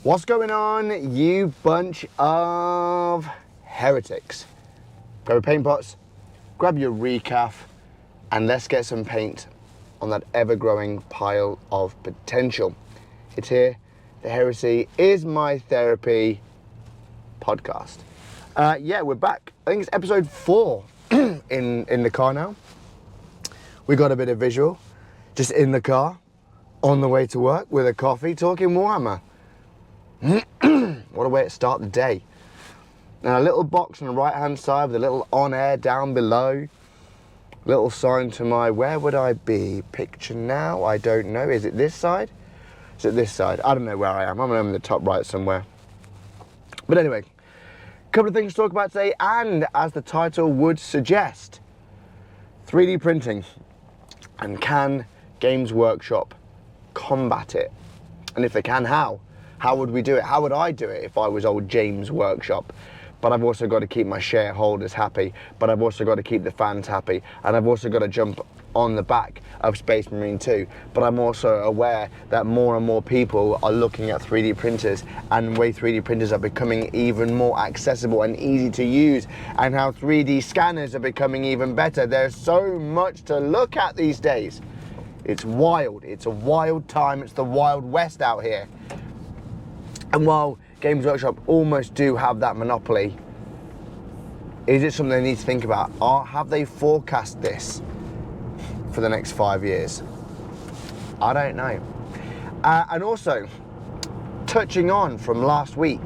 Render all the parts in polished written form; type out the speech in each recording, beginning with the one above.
What's going on, you bunch of heretics? Grab your paint pots, grab your recaf, and let's get some paint on that ever-growing pile of potential. It's here. The Heresy is my therapy podcast. Yeah, we're back. I think it's episode 4 in the car now. We got a bit of visual, just in the car, on the way to work with a coffee, talking warhammer. What a way to start the day. Now a little box on the right hand side with a little on air down below. Little sign to my where would I be picture now. I don't know. Is it this side? Is it this side? I don't know where I am. I'm in the top right somewhere. But anyway, a couple of things to talk about today, and as the title would suggest, 3D printing, and can Games Workshop combat it? And if they can, how? How would we do it? How would I do it if I was old James Workshop? But I've also got to keep my shareholders happy, but I've also got to keep the fans happy, and I've also got to jump on the back of Space Marine 2. But I'm also aware that more and more people are looking at 3D printers, and the way 3D printers are becoming even more accessible and easy to use, and how 3D scanners are becoming even better. There's so much to look at these days. It's wild. It's a wild time. It's the Wild West out here. And while Games Workshop almost do have that monopoly, is it something they need to think about? Or have they forecast this for the next 5 years? I don't know. And also, touching on from last week,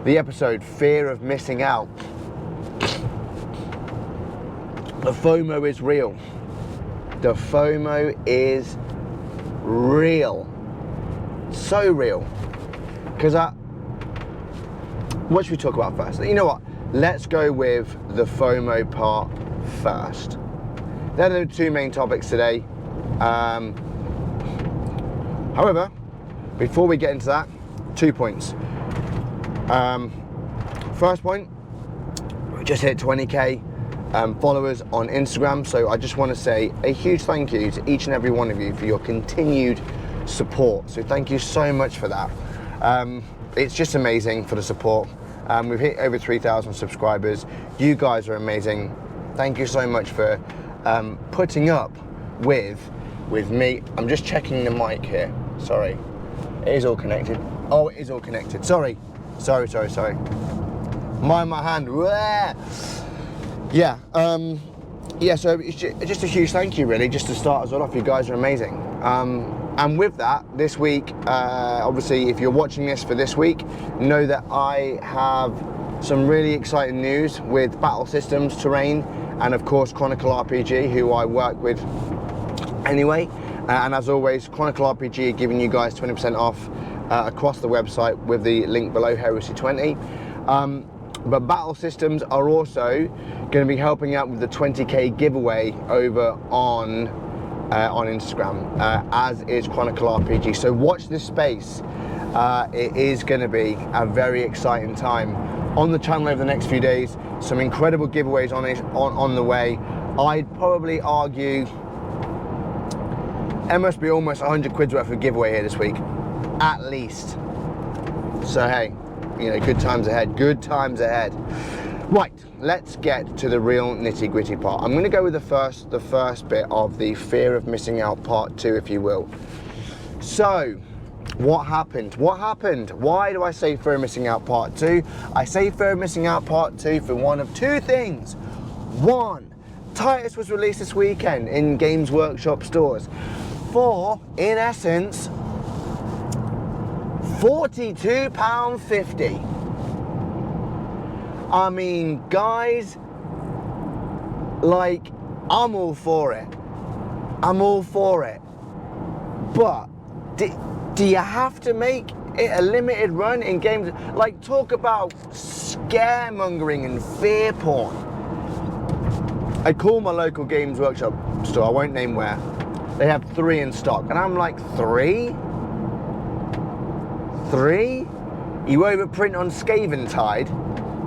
the episode Fear of Missing Out. The FOMO is real. The FOMO is real. So real. Because what should we talk about first? You know what? Let's go with the FOMO part first. They're the two main topics today. However, before we get into that, 2 points. First point, we just hit 20k followers on Instagram, so I just want to say a huge thank you to each and every one of you for your continued support. So thank you so much for that. It's just amazing for the support. We've hit over 3,000 subscribers. You guys are amazing. Thank you so much for putting up with me. I'm just checking the mic here. Sorry. It is all connected. Oh, it is all connected. Sorry. Mind my hand. Yeah. Yeah, so it's just a huge thank you, really, just to start us all off. You guys are amazing. And with that, this week, obviously, if you're watching this for this week, know that I have some really exciting news with Battle Systems, Terrain, and of course, Chronicle RPG, who I work with anyway. And as always, Chronicle RPG are giving you guys 20% off across the website with the link below, Heresy 20. But Battle Systems are also going to be helping out with the 20k giveaway over on Instagram, as is Chronicle RPG. So watch this space. It is going to be a very exciting time on the channel over the next few days. Some incredible giveaways on the way. I'd probably argue there must be almost 100 quid's worth of giveaway here this week, at least. So hey, you know, good times ahead. Good times ahead. Right, let's get to the real nitty-gritty part. I'm going to go with the first bit of the Fear of Missing Out part 2, if you will. So, what happened? Why do I say Fear of Missing Out part 2? I say Fear of Missing Out part 2 for one of two things. One, Titus was released this weekend in Games Workshop stores for, in essence, £42.50. I mean, guys, like, I'm all for it. But do you have to make it a limited run in games? Like, talk about scaremongering and fear porn. I call my local Games Workshop store, I won't name where. They have 3 in stock, and I'm like, 3? 3? You overprint on Skaven Tide,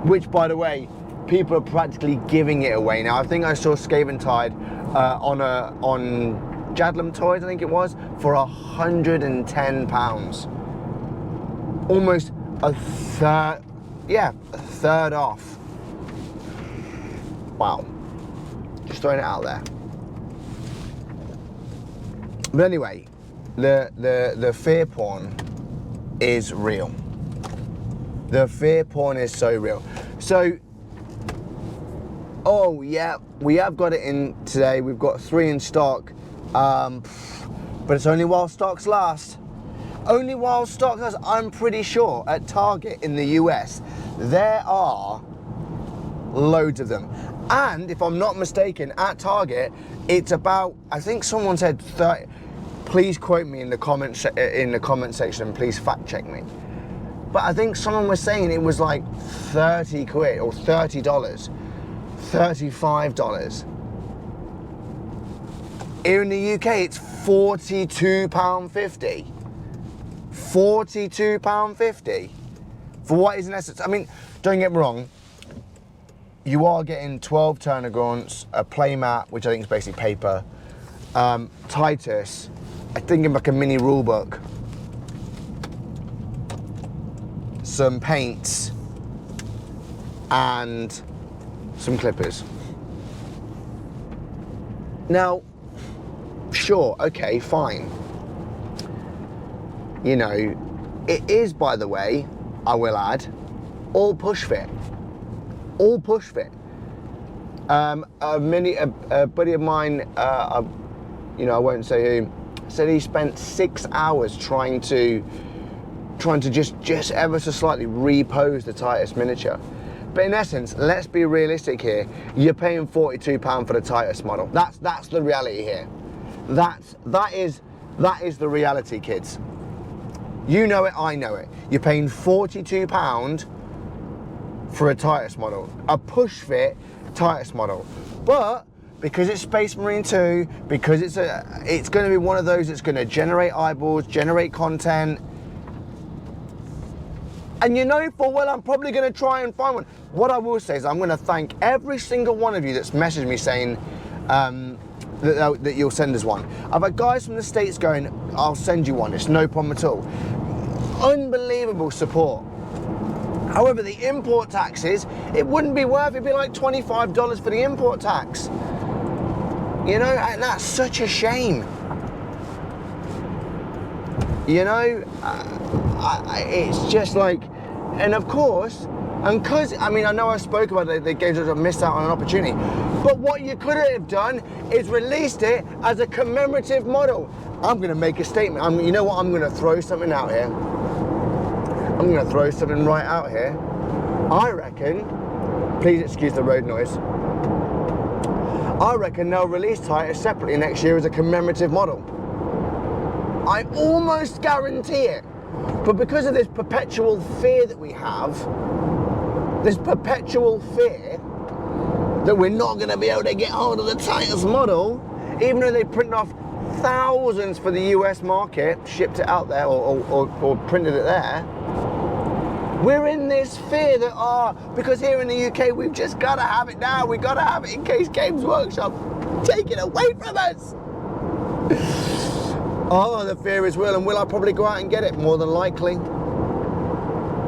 which, by the way, people are practically giving it away now. I think I saw Skaven Tide on Jadlam Toys, I think it was, for £110. almost a third, yeah, a third off. Wow, just throwing it out there. But anyway, the fear porn is real. The fear porn is so real. So, oh yeah, we have got it in today. We've got 3 in stock, but it's only while stocks last. Only while stocks last. I'm pretty sure at Target in the US, there are loads of them. And if I'm not mistaken, at Target, it's about, I think someone said 30. Please quote me in the comment section, and please fact check me. But I think someone was saying it was like 30 quid or $30, $35. Here in the UK, it's £42.50. £42.50 for what is in essence. I mean, don't get me wrong. You are getting 12 Turner grunts, a playmat, which I think is basically paper, Titus, I think in like a mini rule book, some paints, and some clippers. Now, sure, okay, fine. You know, it is, by the way, I will add, all push fit. All push fit. A buddy of mine, you know, I won't say who, said he spent 6 hours trying to just ever so slightly repose the Titus miniature. But in essence, let's be realistic here. You're paying £42 for the Titus model. That's the reality here. That is the reality, kids. You know it, I know it. You're paying £42 for a Titus model, a push fit Titus model. But because it's Space Marine 2, because it's going to be one of those that's going to generate eyeballs, generate content. And you know for well I'm probably going to try and find one. What I will say is I'm going to thank every single one of you that's messaged me saying that you'll send us one. I've had guys from the States going, I'll send you one, it's no problem at all. Unbelievable support. However, the import taxes, it wouldn't be worth it. It'd be like $25 for the import tax. You know, and that's such a shame. You know, it's just like, and of course, and because, I mean, I know I spoke about it, the games have missed out on an opportunity, but what you could have done is released it as a commemorative model. I'm going to make a statement. You know what? I'm going to throw something out here. I'm going to throw something right out here. I reckon, please excuse the road noise, I reckon they'll release Titus separately next year as a commemorative model. I almost guarantee it. But because of this perpetual fear that we have, this perpetual fear that we're not going to be able to get hold of the Titus model, even though they printed off thousands for the US market, shipped it out there or printed it there, we're in this fear that, because here in the UK we've just got to have it now, we've got to have it in case Games Workshop take it away from us. Oh, the fear is real, and will I probably go out and get it? More than likely.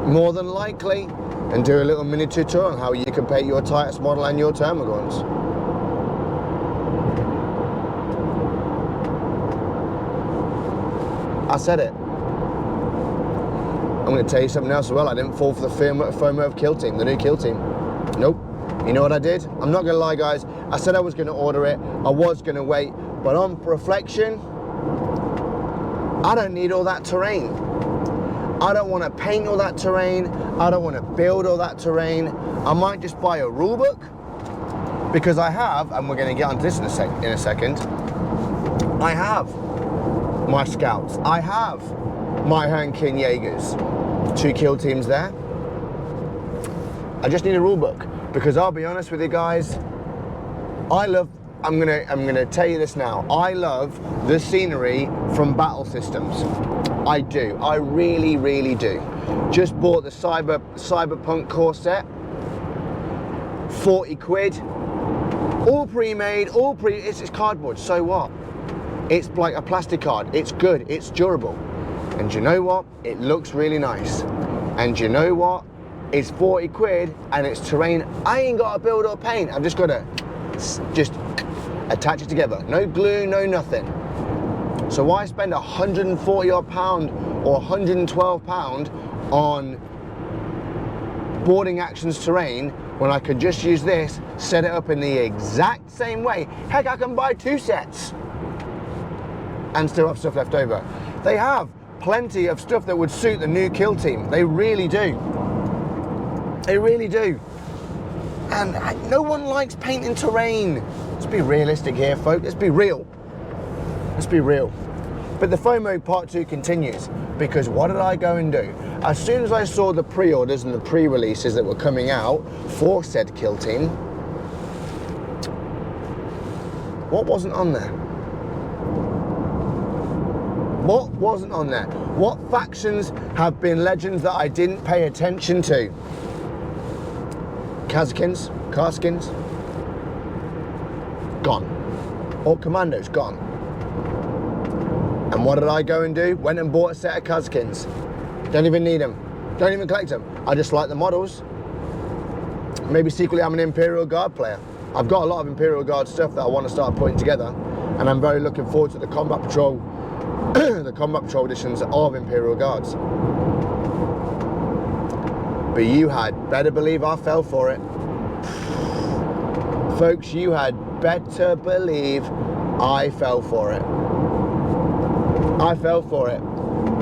More than likely. And do a little mini tutorial on how you can paint your Titus model and your Termagants. I said it. I'm going to tell you something else as well. I didn't fall for the FOMO of Kill Team, the new Kill Team. Nope. You know what I did? I'm not going to lie, guys. I said I was going to order it. I was going to wait. But on reflection, I don't need all that terrain. I don't want to paint all that terrain. I don't want to build all that terrain. I might just buy a rule book, because I have, and we're going to get onto this in a second, I have my scouts. I have my Hernkin Jaegers. 2 kill teams there. I just need a rule book, because I'll be honest with you guys, I'm gonna tell you this now. I love the scenery from battle systems. I do. I really, really do. Just bought the Cyberpunk core set. 40 quid. All pre-made, it's cardboard, so what? It's like a plastic card. It's good, it's durable. And you know what? It looks really nice. And you know what? It's 40 quid and it's terrain. I ain't got to build or paint. I've just got to just attach it together. No glue, no nothing. So why spend 140 odd pound or 112 pound on boarding actions terrain when I could just use this, set it up in the exact same way. Heck, I can buy 2 sets and still have stuff left over. They have plenty of stuff that would suit the new kill team. They really do. They really do. And no one likes painting terrain. Let's be realistic here, folks. Let's be real. Let's be real. But the FOMO part 2 continues, because what did I go and do? As soon as I saw the pre-orders and the pre-releases that were coming out for said kill team, what wasn't on there? What wasn't on there? What factions have been legends that I didn't pay attention to? Kazakins, Karskins, gone. All commandos, gone. And what did I go and do? Went and bought a set of Kazakins. Don't even need them. Don't even collect them. I just like the models. Maybe secretly I'm an Imperial Guard player. I've got a lot of Imperial Guard stuff that I want to start putting together, and I'm very looking forward to the Combat Patrol, the Combat Patrol editions of Imperial Guards. But you had better believe I fell for it. Folks, you had better believe I fell for it. I fell for it.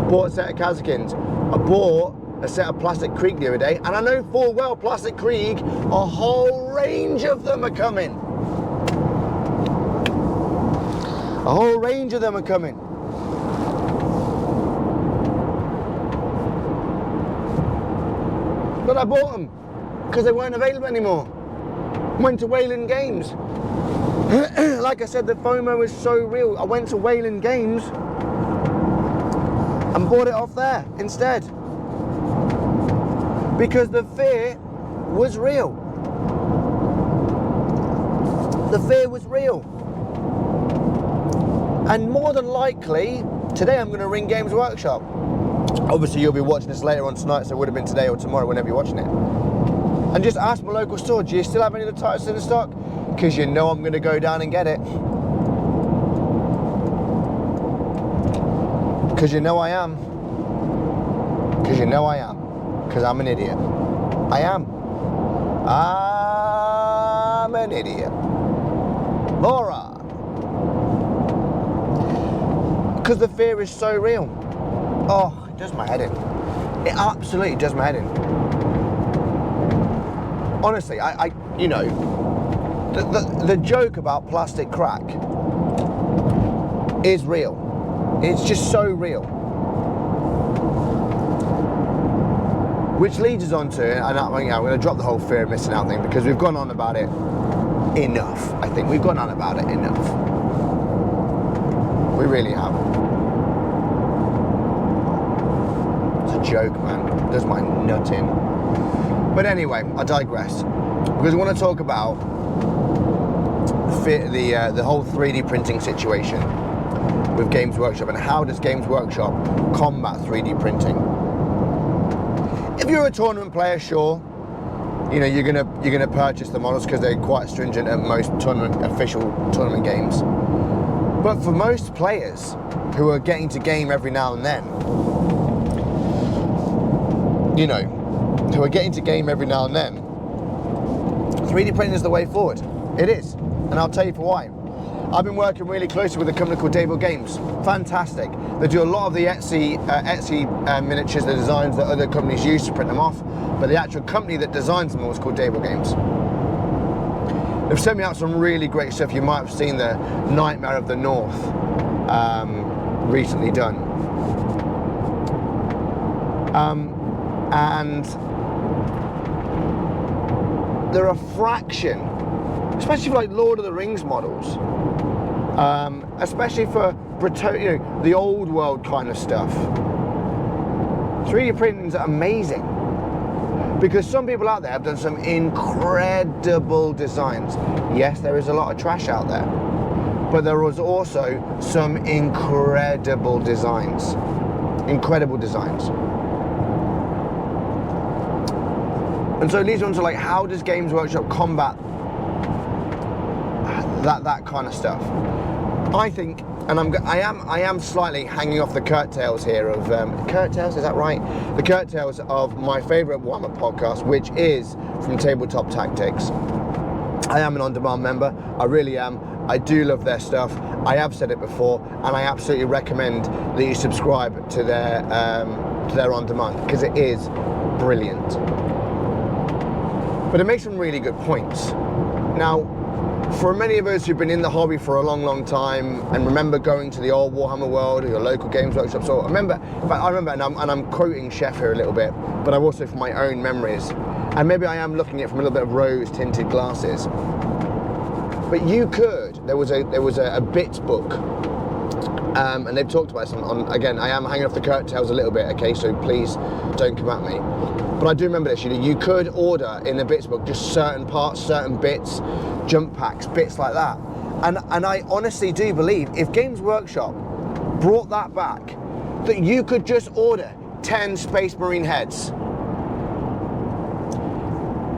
Bought a set of Kazakins. I bought a set of Plastic Krieg the other day, and I know full well Plastic Krieg, a whole range of them are coming. A whole range of them are coming. But I bought them because they weren't available anymore. Went to Wayland Games. Like I said, the FOMO is so real. I went to Wayland Games and bought it off there instead, because the fear was real. The fear was real. And more than likely, today I'm going to ring Games Workshop. Obviously you'll be watching this later on tonight, so it would have been today or tomorrow, whenever you're watching it. And just ask my local store, do you still have any of the titles in stock? Because you know I'm going to go down and get it. Because you know I am. Because you know I am. Because I'm an idiot. I am. I'm an idiot. Laura. Because the fear is so real. Oh, it does my head in. It absolutely does my head in. Honestly, I you know, the joke about plastic crack is real. It's just so real. Which leads us on to, and I'm going to drop the whole fear of missing out thing, because we've gone on about it enough. I think we've gone on about it enough. We really have. It's a joke, man. It does my nut in. But anyway, I digress. Because I want to talk about the whole 3D printing situation with Games Workshop, and how does Games Workshop combat 3D printing. If you're a tournament player, sure, you know, you're gonna purchase the models because they're quite stringent at most official tournament games. But for most players who are getting to game every now and then, you know, who are getting to game every now and then, 3D printing is the way forward. It is, and I'll tell you for why. I've been working really closely with a company called Dable Games. Fantastic. They do a lot of the Etsy miniatures, the designs that other companies use to print them off, but the actual company that designs them all is called Dable Games. They've sent me out some really great stuff. You might have seen the Nightmare of the North recently done. And they're a fraction, especially for like Lord of the Rings models, especially for you know, the old world kind of stuff. 3D printing is amazing, because some people out there have done some incredible designs. Yes, there is a lot of trash out there, but there was also some incredible designs. incredible designs. And so it leads on to like, how does Games Workshop combat that kind of stuff? I think, and I am slightly hanging off the curtails here of curtails, is that right? The curtails of my favourite Warhammer podcast, which is from Tabletop Tactics. I am an on-demand member. I really am. I do love their stuff. I have said it before, and I absolutely recommend that you subscribe to their on-demand, because it is brilliant. But it makes some really good points. Now, for many of us who've been in the hobby for a long, long time and remember going to the old Warhammer World or your local Games Workshop, so I remember, and I'm quoting Chef here a little bit, but I'm also from my own memories, and maybe I am looking at it from a little bit of rose-tinted glasses. But you could, there was a bits book, and they've talked about this on, again, I am hanging off the curtails a little bit, okay, so please don't come at me. But I do remember this, you could order in the bits book just certain parts, certain bits, jump packs, bits like that. And I honestly do believe if Games Workshop brought that back, that you could just order 10 Space Marine heads,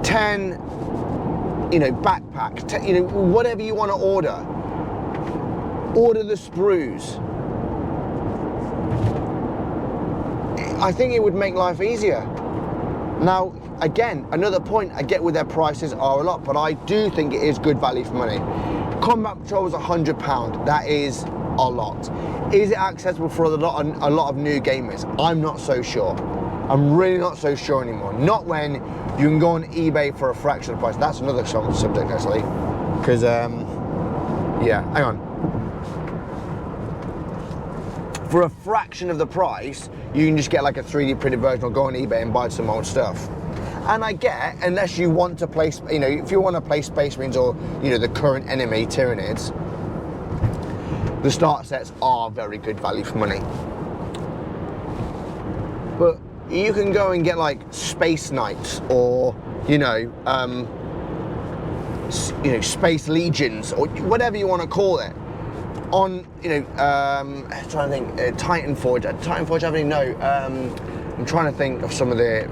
10, backpack, whatever you want to order. Order the sprues. I think it would make life easier. Now, again, another point, I get where their prices are a lot, but I do think it is good value for money. Combat Patrol is £100. That is a lot. Is it accessible for a lot of new gamers? I'm not so sure. I'm really not so sure anymore. Not when you can go on eBay for a fraction of the price. That's another subject, actually. Because, yeah, hang on. For a fraction of the price, you can just get like a 3D printed version or go on eBay and buy some old stuff. And I get, unless you want to play, if you want to play Space Marines or, the current enemy, Tyranids, the start sets are very good value for money. But you can go and get like Space Knights or, Space Legions or whatever you want to call it. On, I'm trying to think, Titan Forge, I don't even know. I'm trying to think of some of the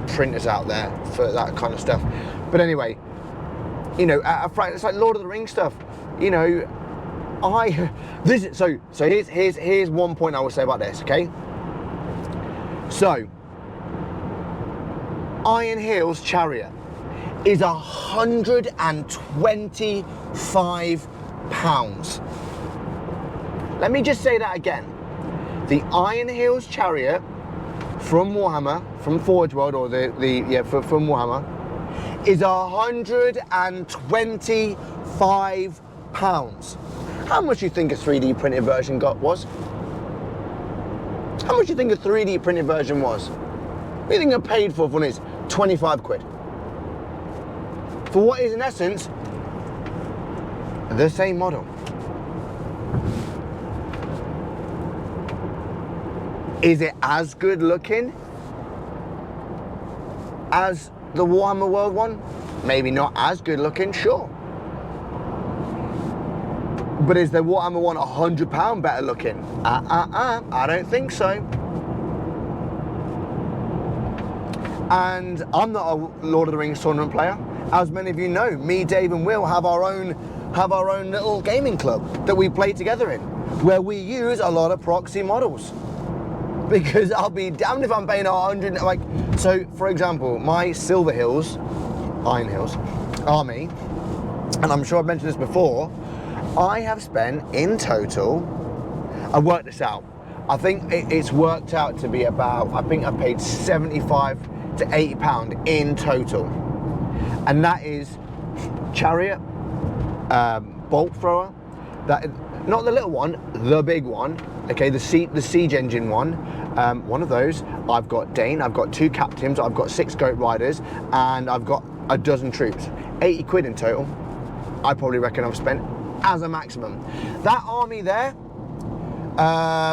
printers out there for that kind of stuff. But anyway, it's like Lord of the Rings stuff. Here's one point I will say about this, okay? So, Iron Heel's Chariot is £125. Let me just say that again. The Iron Heel's Chariot from Warhammer, from Forge World, or from Warhammer, is £125. How much do you think a 3D printed version was? How much do you think a 3D printed version was? What do you think I paid for one is? 25 quid. For what is in essence the same model. Is it as good looking as the Warhammer World one? Maybe not as good looking, sure. But is the Warhammer one £100 better looking? I don't think so. And I'm not a Lord of the Rings tournament player. As many of you know, me, Dave and Will have our own little gaming club that we play together in, where we use a lot of proxy models. Because I'll be damned if I'm paying 100, so for example, my Iron Hills army, and I'm sure I've mentioned this before, I have spent in total, I worked this out, I think it's worked out to be about, I think I paid £75 to £80 in total. And that is Chariot, bolt thrower, not the little one, the big one, okay, the siege engine one of those. I've got Dane, I've got 2 captains, I've got 6 goat riders, and I've got a dozen troops. 80 quid in total, I probably reckon I've spent as a maximum. That army there,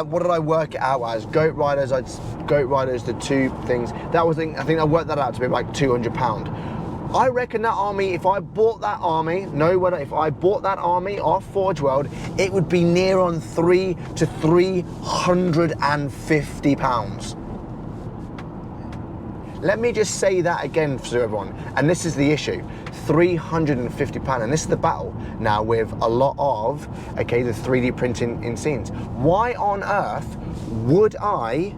what did I work it out as? Goat riders, the 2 things. That was, I think I worked that out to be like £200. I reckon that army, if I bought that army, if I bought that army off Forge World, it would be near on £300 to £350. Let me just say that again for everyone, and this is the issue. £350, and this is the battle now with a lot of, okay, the 3D printing in scenes. Why on earth would I,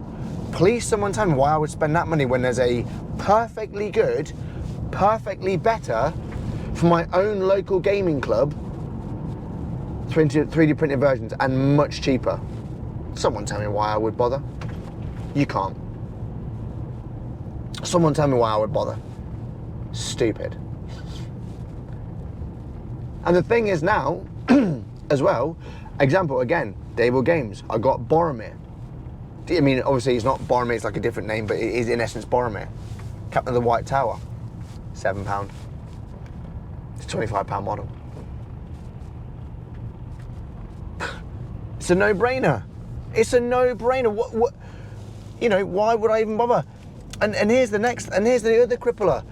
please someone tell me why I would spend that money when there's a perfectly good, perfectly better, for my own local gaming club, 3D printed versions, and much cheaper? Someone tell me why I would bother. You can't. Someone tell me why I would bother. Stupid. And the thing is now, as well, example again, Dable Games, I got Boromir. I mean, obviously it's not Boromir, it's like a different name, but it is in essence Boromir. Captain of the White Tower, £7. It's a £25 model. It's a no-brainer. It's a no-brainer. What? You know, why would I even bother? And here's the other crippler.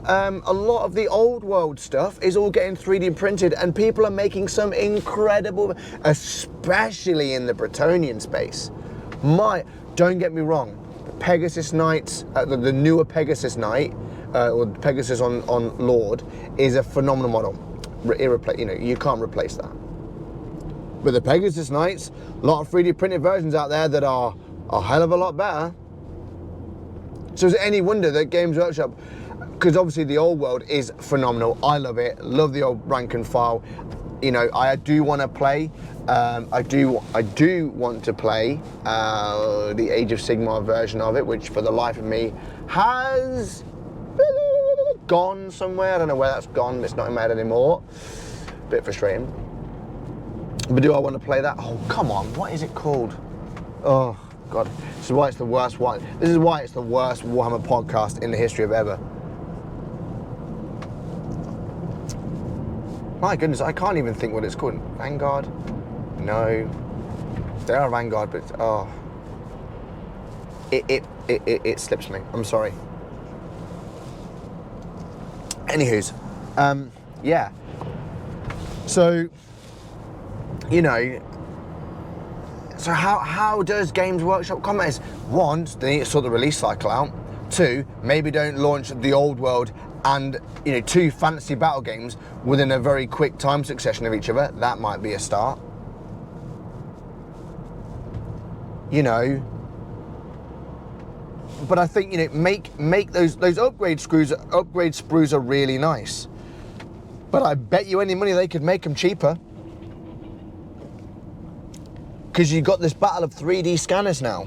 A lot of the old world stuff is all getting 3D printed, and people are making some incredible, especially in the Bretonian space. Don't get me wrong, Pegasus Knights, the newer Pegasus Knight, or Pegasus on Lord, is a phenomenal model. You can't replace that. But the Pegasus Knights, a lot of 3D printed versions out there that are a hell of a lot better. So is it any wonder that Games Workshop, because obviously the old world is phenomenal. I love it. Love the old rank and file. You know, I do want to play. I do want to play the Age of Sigmar version of it, which for the life of me has gone somewhere. I don't know where that's gone. It's not in my head anymore. Bit frustrating. But do I want to play that? Oh, come on. What is it called? Oh, God. This is why it's the worst one. This is why it's the worst Warhammer podcast in the history of ever. My goodness, I can't even think what it's called. Vanguard? No. They are Vanguard, but oh. It slips me. I'm sorry. Anywho's, yeah. So, you know, so how does Games Workshop combat this? One, they need to sort the release cycle out. Two, maybe don't launch the old world and, you know, two fantasy battle games within a very quick time succession of each other. That might be a start. You know, but I think, you know, make those upgrade sprues are really nice. But I bet you any money they could make them cheaper. Because you've got this battle of 3D scanners now.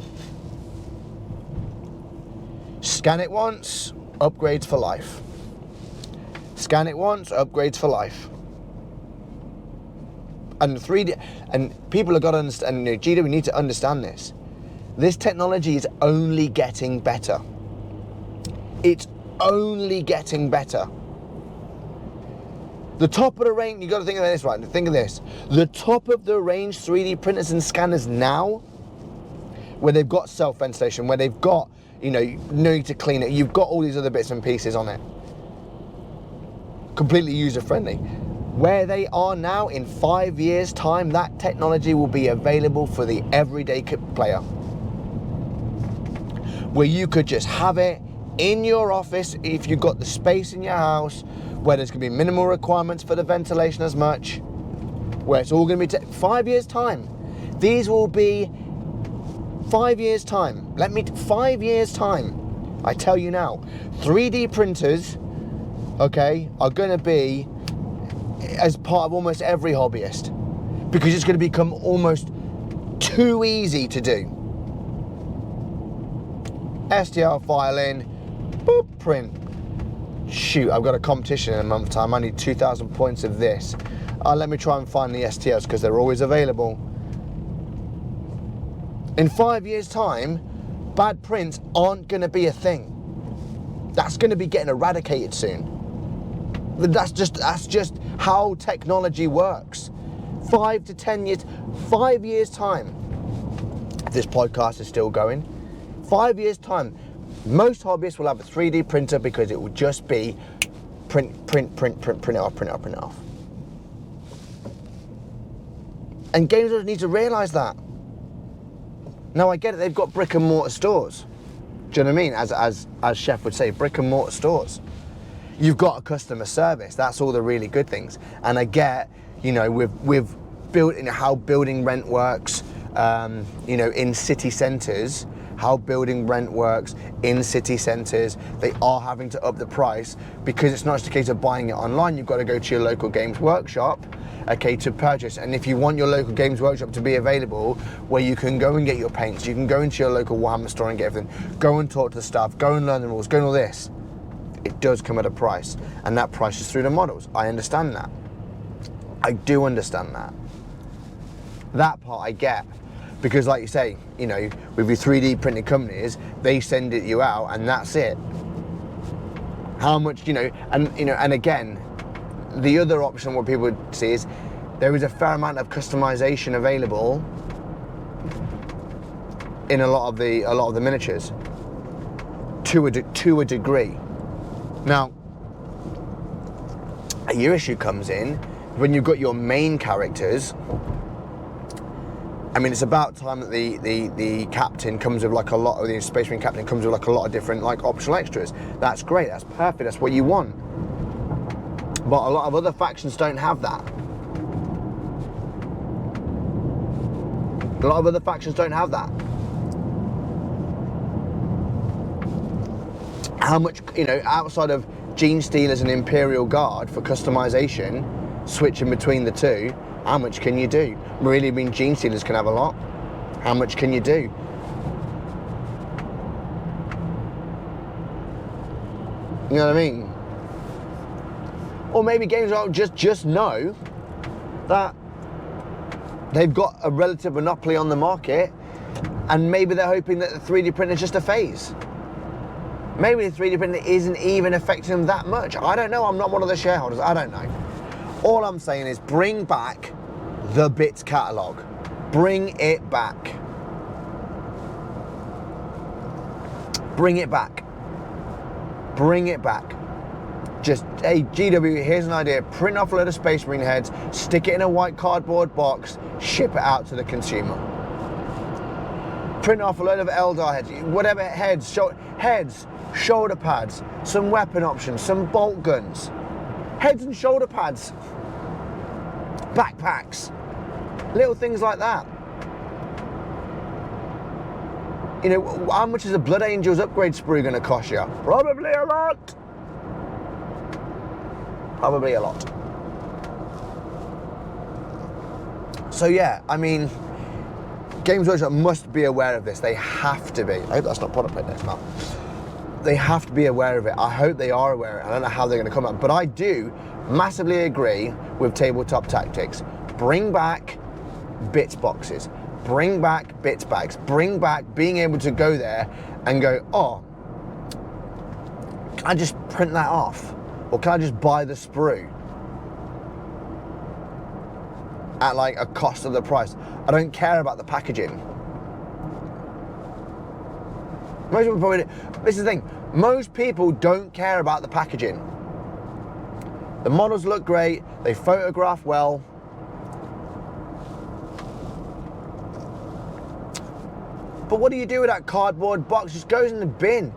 Scan it once, upgrades for life. Scan it once, upgrades for life. And 3D, and people have got to understand, you know, GW, we need to understand this. This technology is only getting better. It's only getting better. The top of the range, you've got to think of this, right? Think of this. The top of the range 3D printers and scanners now, where they've got self-ventilation, where they've got, you know, no need to clean it, you've got all these other bits and pieces on it. Completely user-friendly. Where they are now, in 5 years' time, that technology will be available for the everyday player. Where you could just have it in your office, if you've got the space in your house, where there's going to be minimal requirements for the ventilation as much, where it's all going to be 5 years' time. These will be 5 years' time. 5 years' time. I tell you now, 3D printers, okay, are going to be as part of almost every hobbyist, because it's going to become almost too easy to do. STL file in, boop, print. Shoot, I've got a competition in a month's time. I need 2,000 points of this. Let me try and find the STLs because they're always available. In 5 years' time, bad prints aren't going to be a thing. That's going to be getting eradicated soon. That's just how technology works. 5 to 10 years, 5 years' time, if this podcast is still going, 5 years' time, most hobbyists will have a 3D printer because it will just be print it off. And Games Workshop need to realise that. Now I get it, they've got brick and mortar stores. Do you know what I mean? As Chef would say, brick and mortar stores. You've got a customer service, that's all the really good things. And I get, you know, we've built in how building rent works, you know, in city centres, how building rent works in city centres. They are having to up the price because it's not just a case of buying it online. You've got to go to your local Games Workshop, okay, to purchase. And if you want your local Games Workshop to be available, where you can go and get your paints, you can go into your local Warhammer store and get everything, go and talk to the staff, go and learn the rules, go and all this, it does come at a price. And that price is through the models. I understand that. I do understand that. That part I get. Because like you say, you know, with your 3D printing companies, they send it you out and that's it. How much, you know, and again, the other option what people would see is there is a fair amount of customization available in a lot of the miniatures to a degree. Now, your issue comes in when you've got your main characters. I mean, it's about time that the captain comes with like a lot of the Space Marine captain comes with like a lot of different like optional extras. That's great. That's perfect. That's what you want. But a lot of other factions don't have that. A lot of other factions don't have that. How much, you know, outside of Gene Stealers and Imperial Guard for customization, switching between the two, how much can you do? Really, I mean, Gene Stealers can have a lot. How much can you do? You know what I mean? Or maybe Games will just know that they've got a relative monopoly on the market, and maybe they're hoping that the 3D printer is just a phase. Maybe the 3D printer isn't even affecting them that much. I don't know. I'm not one of the shareholders. I don't know. All I'm saying is bring back the Bits catalogue. Bring it back. Bring it back. Bring it back. Just, hey, GW, here's an idea. Print off a load of Space Marine heads, stick it in a white cardboard box, ship it out to the consumer. Print off a load of Eldar heads, whatever heads, shoulder pads, some weapon options, some bolt guns, heads and shoulder pads, backpacks, little things like that. You know, how much is a Blood Angels upgrade sprue going to cost you? Probably a lot. Probably a lot. So yeah, I mean, Games Workshop must be aware of this. They have to be. I hope that's not product plate next month. They have to be aware of it. I hope they are aware of it. I don't know how they're going to come up, but I do massively agree with Tabletop Tactics. Bring back bits boxes. Bring back bits bags. Bring back being able to go there and go, oh, can I just print that off? Or can I just buy the sprue at like a cost of the price? I don't care about the packaging. Most people probably, this is the thing, most people don't care about the packaging. The models look great, they photograph well. But what do you do with that cardboard box? It just goes in the bin.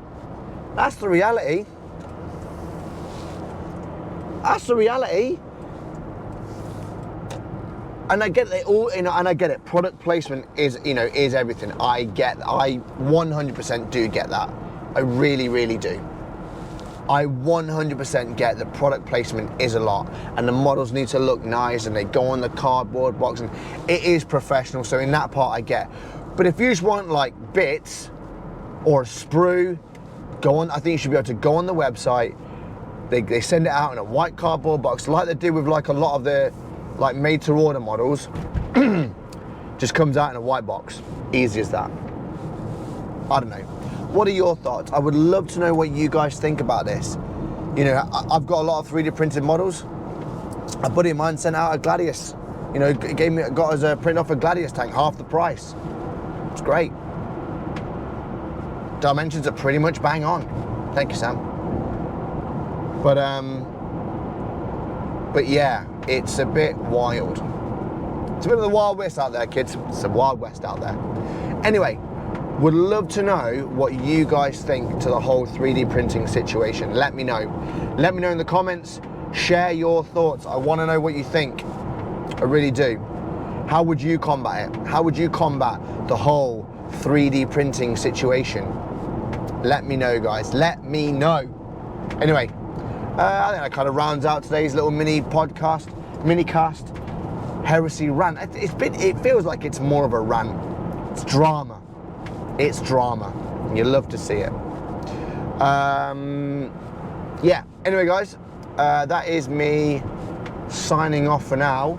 That's the reality. That's the reality. And I get it all, you know, and I get it. Product placement is, you know, is everything. I 100% do get that. I really, really do. I 100% get that product placement is a lot, and the models need to look nice, and they go on the cardboard box, and it is professional. So in that part, I get. But if you just want like bits or a sprue, go on. I think you should be able to go on the website. They send it out in a white cardboard box, like they do with like a lot of the like made-to-order models. Just comes out in a white box. Easy as that. I don't know. What are your thoughts? I would love to know what you guys think about this. You know, I've got a lot of 3D printed models. A buddy of mine sent out a Gladius. You know, got us a print off a Gladius tank, half the price. It's great. Dimensions are pretty much bang on. Thank you, Sam. But But yeah, it's a bit wild. It's a bit of the Wild West out there, kids. It's the Wild West out there. Anyway, would love to know what you guys think to the whole 3D printing situation. Let me know. Let me know in the comments. Share your thoughts. I want to know what you think. I really do. How would you combat it? How would you combat the whole 3D printing situation? Let me know, guys. Let me know. Anyway, I think that kind of rounds out today's little mini podcast, mini cast, Heresy rant. It feels like it's more of a rant. It's drama. It's drama. And you love to see it. Yeah. Anyway, guys, that is me signing off for now.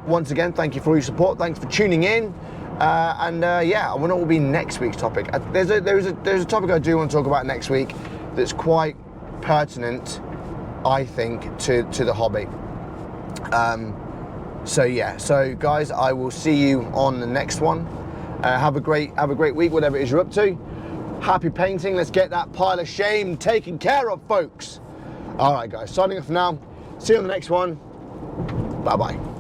Once again, thank you for all your support. Thanks for tuning in. Yeah, I wonder what will be next week's topic. There's a topic I do want to talk about next week that's quite pertinent, I think, to the hobby. So guys, I will see you on the next one. Have a great week, whatever it is you're up to. Happy painting. Let's get that pile of shame taken care of, folks. All right, guys, signing off now. See you on the next one. Bye-bye.